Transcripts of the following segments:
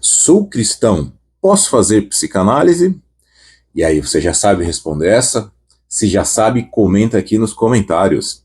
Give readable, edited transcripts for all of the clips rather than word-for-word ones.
Sou cristão, posso fazer psicanálise? E aí, você já sabe responder essa? Se já sabe, comenta aqui nos comentários.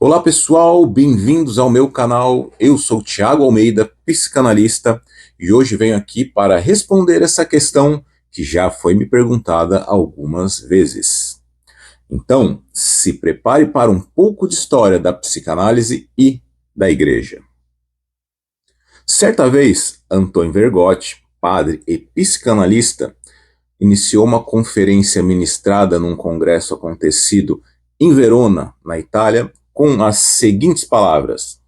Olá pessoal, bem-vindos ao meu canal. Eu sou Thiago Almeida, psicanalista, e hoje venho aqui para responder essa questão que já foi me perguntada algumas vezes. Então, se prepare para um pouco de história da psicanálise e da igreja. Certa vez, Antoine Vergote, padre e psicanalista, iniciou uma conferência ministrada num congresso acontecido em Verona, na Itália, com as seguintes palavras: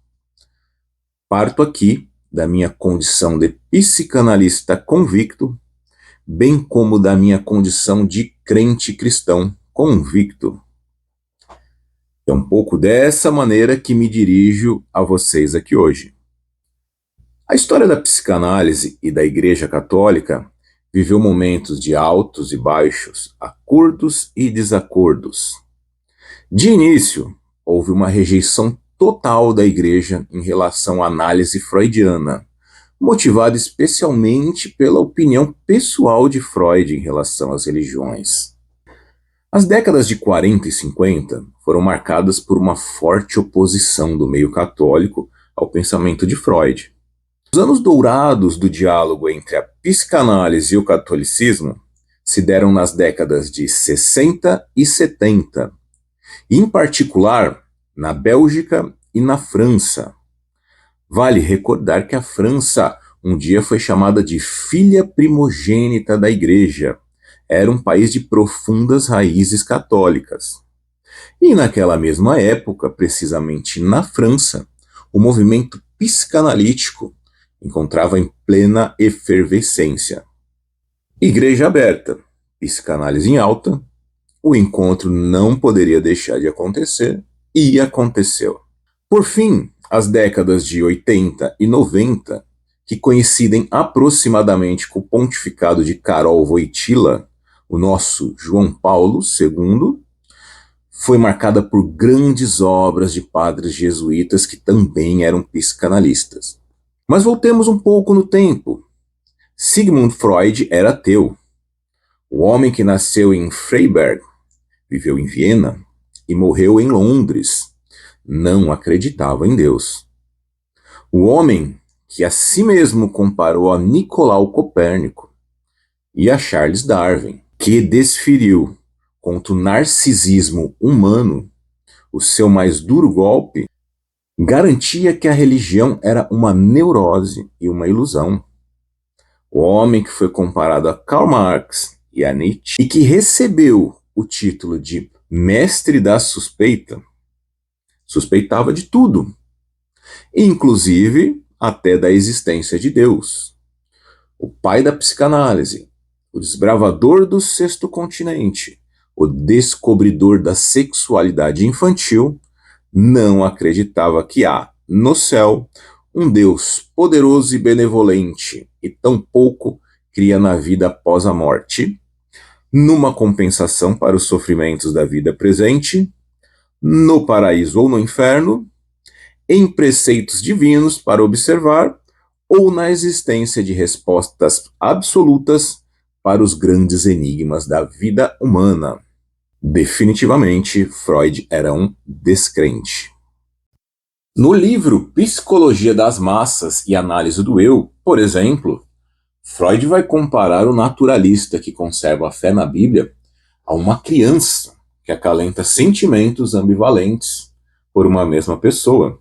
parto aqui da minha condição de psicanalista convicto, bem como da minha condição de crente cristão convicto. É um pouco dessa maneira que me dirijo a vocês aqui hoje. A história da psicanálise e da Igreja Católica viveu momentos de altos e baixos, acordos e desacordos. De início, houve uma rejeição total da Igreja em relação à análise freudiana, motivada especialmente pela opinião pessoal de Freud em relação às religiões. As décadas de 40 e 50 foram marcadas por uma forte oposição do meio católico ao pensamento de Freud. Os anos dourados do diálogo entre a psicanálise e o catolicismo se deram nas décadas de 60 e 70, e em particular na Bélgica e na França. Vale recordar que a França um dia foi chamada de filha primogênita da Igreja. Era um país de profundas raízes católicas. E naquela mesma época, precisamente na França, o movimento psicanalítico encontrava em plena efervescência. Igreja aberta, psicanálise em alta, o encontro não poderia deixar de acontecer, e aconteceu. Por fim, as décadas de 80 e 90, que coincidem aproximadamente com o pontificado de Karol Wojtyła, o nosso João Paulo II, foi marcada por grandes obras de padres jesuítas que também eram psicanalistas. Mas voltemos um pouco no tempo. Sigmund Freud era ateu. O homem que nasceu em Freiberg, viveu em Viena e morreu em Londres, não acreditava em Deus. O homem que a si mesmo comparou a Nicolau Copérnico e a Charles Darwin, que desferiu contra o narcisismo humano o seu mais duro golpe, garantia que a religião era uma neurose e uma ilusão. O homem que foi comparado a Karl Marx e a Nietzsche e que recebeu o título de mestre da suspeita, suspeitava de tudo, inclusive até da existência de Deus. O pai da psicanálise, o desbravador do sexto continente, o descobridor da sexualidade infantil, não acreditava que há, no céu, um Deus poderoso e benevolente, e tampouco cria na vida após a morte, numa compensação para os sofrimentos da vida presente, no paraíso ou no inferno, em preceitos divinos para observar, ou na existência de respostas absolutas para os grandes enigmas da vida humana. Definitivamente, Freud era um descrente. No livro Psicologia das Massas e Análise do Eu, por exemplo, Freud vai comparar o naturalista que conserva a fé na Bíblia a uma criança que acalenta sentimentos ambivalentes por uma mesma pessoa,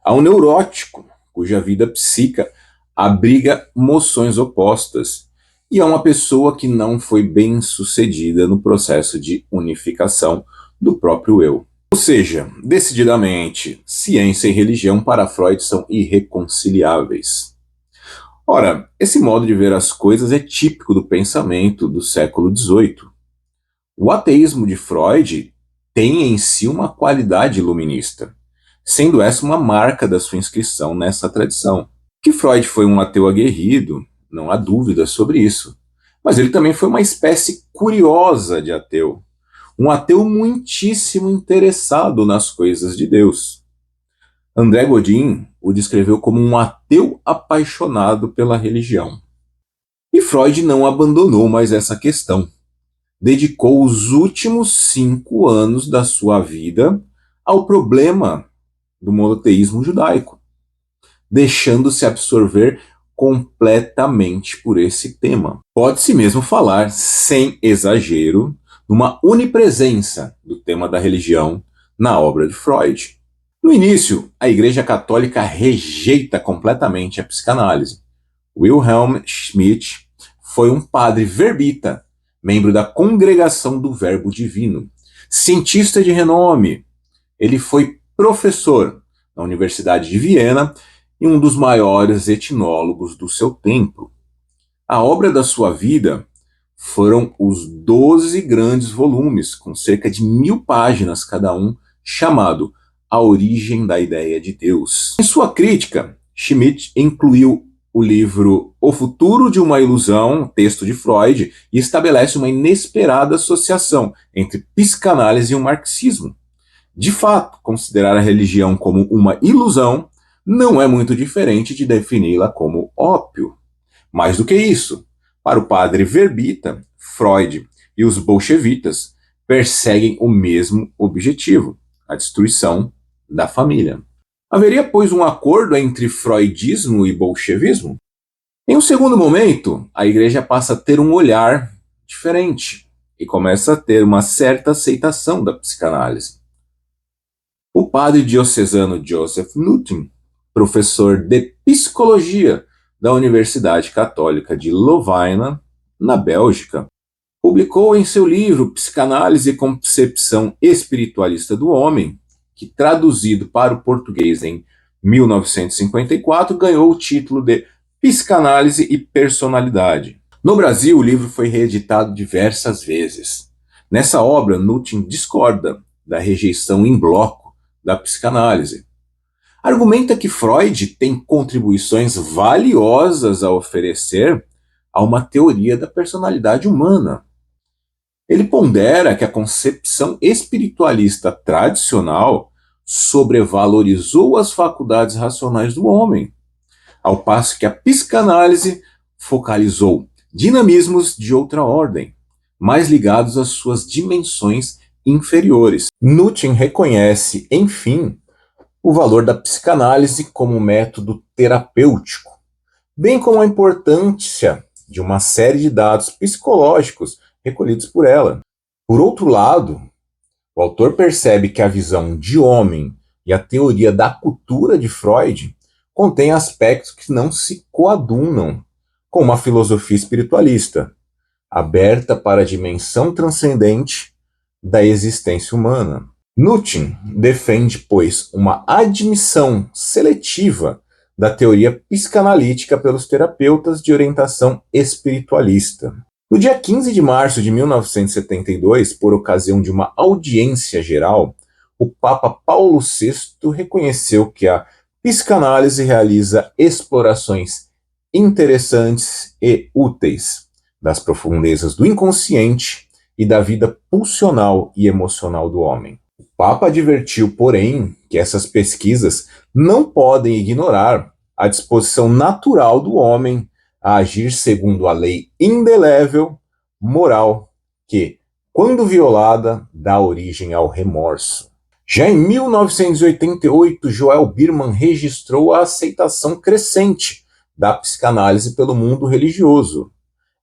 a um neurótico cuja vida psíquica abriga moções opostas, e a uma pessoa que não foi bem sucedida no processo de unificação do próprio eu. Ou seja, decididamente, ciência e religião para Freud são irreconciliáveis. Ora, esse modo de ver as coisas é típico do pensamento do século XVIII. O ateísmo de Freud tem em si uma qualidade iluminista, sendo essa uma marca da sua inscrição nessa tradição. Que Freud foi um ateu aguerrido, não há dúvida sobre isso, mas ele também foi uma espécie curiosa de ateu, um ateu muitíssimo interessado nas coisas de Deus. André Godin o descreveu como um ateu apaixonado pela religião. E Freud não abandonou mais essa questão. Dedicou os últimos 5 anos da sua vida ao problema do monoteísmo judaico, deixando-se absorver completamente por esse tema. Pode-se mesmo falar, sem exagero, numa onipresença do tema da religião na obra de Freud. No início, a Igreja Católica rejeita completamente a psicanálise. Wilhelm Schmidt foi um padre verbita, membro da Congregação do Verbo Divino, cientista de renome. Ele foi professor na Universidade de Viena e um dos maiores etnólogos do seu tempo. A obra da sua vida foram os 12 grandes volumes, com cerca de 1000 páginas cada um, chamado A Origem da Ideia de Deus. Em sua crítica, Schmidt incluiu o livro O Futuro de uma Ilusão, texto de Freud, e estabelece uma inesperada associação entre psicanálise e o marxismo. De fato, considerar a religião como uma ilusão não é muito diferente de defini-la como ópio. Mais do que isso, para o padre verbita, Freud e os bolchevitas perseguem o mesmo objetivo, a destruição da família. Haveria, pois, um acordo entre freudismo e bolchevismo? Em um segundo momento, a Igreja passa a ter um olhar diferente e começa a ter uma certa aceitação da psicanálise. O padre diocesano Joseph Nutin, professor de psicologia da Universidade Católica de Lovaina, na Bélgica, publicou em seu livro Psicanálise e Concepção Espiritualista do Homem, que, traduzido para o português em 1954, ganhou o título de Psicanálise e Personalidade. No Brasil, o livro foi reeditado diversas vezes. Nessa obra, Nutin discorda da rejeição em bloco da psicanálise. Argumenta que Freud tem contribuições valiosas a oferecer a uma teoria da personalidade humana. Ele pondera que a concepção espiritualista tradicional sobrevalorizou as faculdades racionais do homem, ao passo que a psicanálise focalizou dinamismos de outra ordem, mais ligados às suas dimensões inferiores. Nutin reconhece, enfim, o valor da psicanálise como método terapêutico, bem como a importância de uma série de dados psicológicos recolhidos por ela. Por outro lado, o autor percebe que a visão de homem e a teoria da cultura de Freud contém aspectos que não se coadunam com uma filosofia espiritualista, aberta para a dimensão transcendente da existência humana. Nutin defende, pois, uma admissão seletiva da teoria psicanalítica pelos terapeutas de orientação espiritualista. No dia 15 de março de 1972, por ocasião de uma audiência geral, o Papa Paulo VI reconheceu que a psicanálise realiza explorações interessantes e úteis das profundezas do inconsciente e da vida pulsional e emocional do homem. O Papa advertiu, porém, que essas pesquisas não podem ignorar a disposição natural do homem a agir segundo a lei indelével, moral, que, quando violada, dá origem ao remorso. Já em 1988, Joel Biermann registrou a aceitação crescente da psicanálise pelo mundo religioso.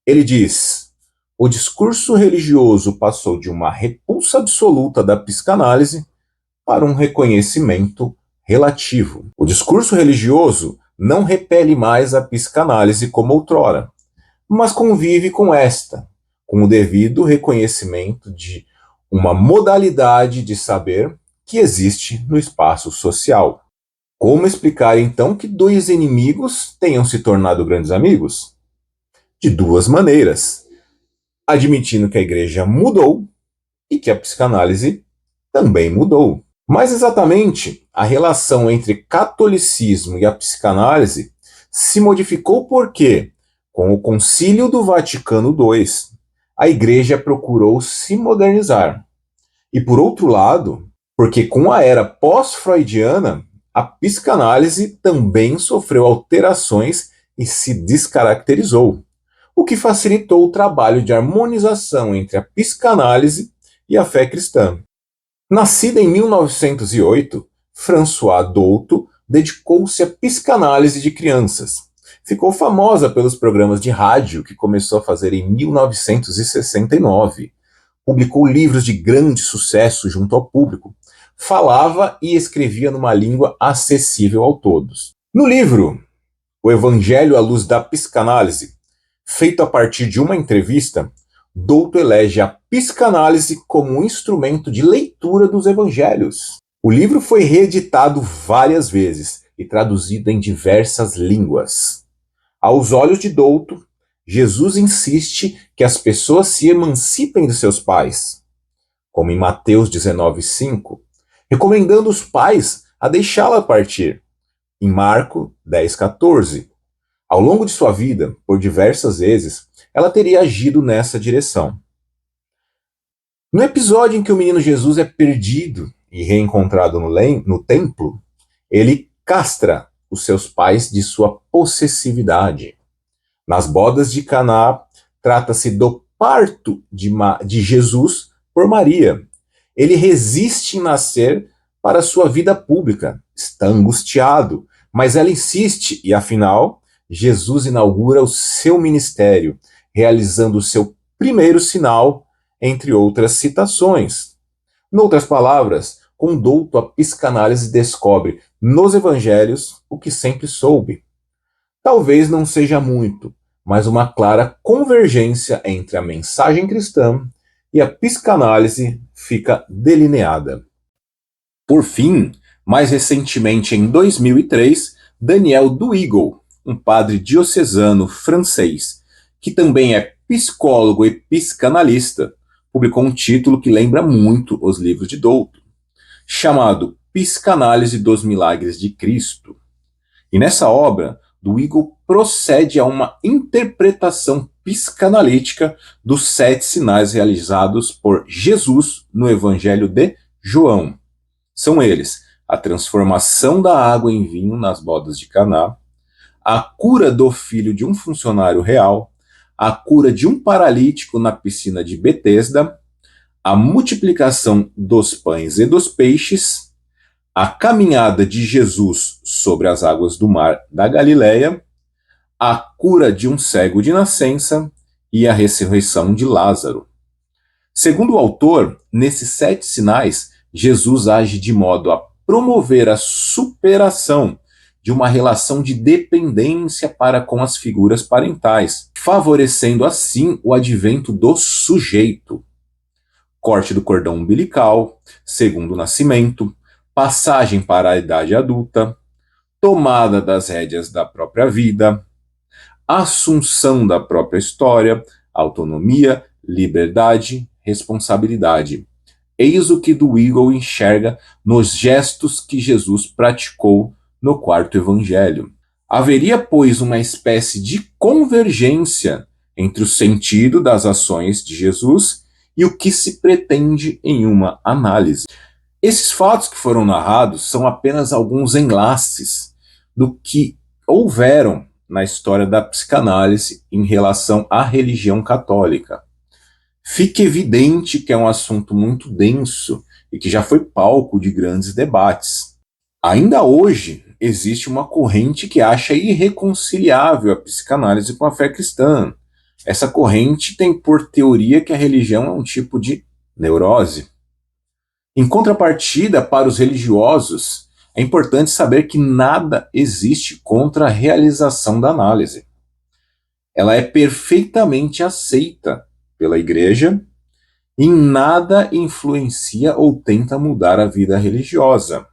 Ele diz: o discurso religioso passou de uma repulsa absoluta da psicanálise para um reconhecimento relativo. O discurso religioso não repele mais a psicanálise como outrora, mas convive com esta, com o devido reconhecimento de uma modalidade de saber que existe no espaço social. Como explicar, então, que dois inimigos tenham se tornado grandes amigos? De duas maneiras: admitindo que a igreja mudou e que a psicanálise também mudou. Mais exatamente, a relação entre catolicismo e a psicanálise se modificou porque, com o Concílio do Vaticano II, a igreja procurou se modernizar. E por outro lado, porque com a era pós-freudiana, a psicanálise também sofreu alterações e se descaracterizou, o que facilitou o trabalho de harmonização entre a psicanálise e a fé cristã. Nascida em 1908, Françoise Douto dedicou-se à psicanálise de crianças. Ficou famosa pelos programas de rádio que começou a fazer em 1969. Publicou livros de grande sucesso junto ao público. Falava e escrevia numa língua acessível a todos. No livro O Evangelho à Luz da Psicanálise, feito a partir de uma entrevista, Douto elege a psicanálise como um instrumento de leitura dos evangelhos. O livro foi reeditado várias vezes e traduzido em diversas línguas. Aos olhos de Douto, Jesus insiste que as pessoas se emancipem de seus pais, como em Mateus 19,5, recomendando os pais a deixá-la partir, em Marcos 10,14. Ao longo de sua vida, por diversas vezes, ela teria agido nessa direção. No episódio em que o menino Jesus é perdido e reencontrado no templo, ele castra os seus pais de sua possessividade. Nas bodas de Caná, trata-se do parto de Jesus por Maria. Ele resiste em nascer para sua vida pública, está angustiado, mas ela insiste e, afinal, Jesus inaugura o seu ministério, realizando o seu primeiro sinal, entre outras citações. Noutras palavras, com Douto, a psicanálise descobre nos evangelhos o que sempre soube. Talvez não seja muito, mas uma clara convergência entre a mensagem cristã e a psicanálise fica delineada. Por fim, mais recentemente em 2003, Daniel Duigo, um padre diocesano francês, que também é psicólogo e psicanalista, publicou um título que lembra muito os livros de Douto, chamado Psicanálise dos Milagres de Cristo. E nessa obra, Duigo procede a uma interpretação psicanalítica dos 7 sinais realizados por Jesus no Evangelho de João. São eles: a transformação da água em vinho nas bodas de Caná, a cura do filho de um funcionário real, a cura de um paralítico na piscina de Betesda, a multiplicação dos pães e dos peixes, a caminhada de Jesus sobre as águas do mar da Galileia, a cura de um cego de nascença e a ressurreição de Lázaro. Segundo o autor, nesses 7 sinais, Jesus age de modo a promover a superação de uma relação de dependência para com as figuras parentais, favorecendo assim o advento do sujeito. Corte do cordão umbilical, segundo nascimento, passagem para a idade adulta, tomada das rédeas da própria vida, assunção da própria história, autonomia, liberdade, responsabilidade. Eis o que Duigo enxerga nos gestos que Jesus praticou no 4º evangelho. Haveria, pois, uma espécie de convergência entre o sentido das ações de Jesus e o que se pretende em uma análise. Esses fatos que foram narrados são apenas alguns enlaces do que houveram na história da psicanálise em relação à religião católica. Fica evidente que é um assunto muito denso e que já foi palco de grandes debates. Ainda hoje, existe uma corrente que acha irreconciliável a psicanálise com a fé cristã. Essa corrente tem por teoria que a religião é um tipo de neurose. Em contrapartida, para os religiosos, é importante saber que nada existe contra a realização da análise. Ela é perfeitamente aceita pela Igreja, em nada influencia ou tenta mudar a vida religiosa.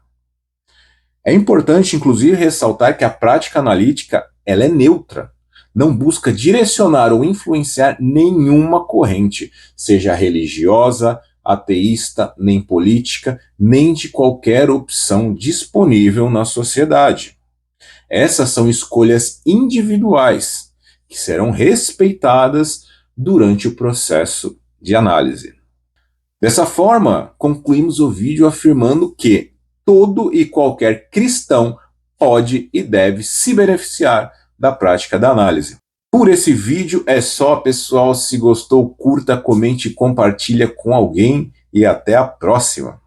É importante, inclusive, ressaltar que a prática analítica ela é neutra, não busca direcionar ou influenciar nenhuma corrente, seja religiosa, ateísta, nem política, nem de qualquer opção disponível na sociedade. Essas são escolhas individuais, que serão respeitadas durante o processo de análise. Dessa forma, concluímos o vídeo afirmando que todo e qualquer cristão pode e deve se beneficiar da prática da análise. Por esse vídeo é só, pessoal. Se gostou, curta, comente e compartilha com alguém. E até a próxima!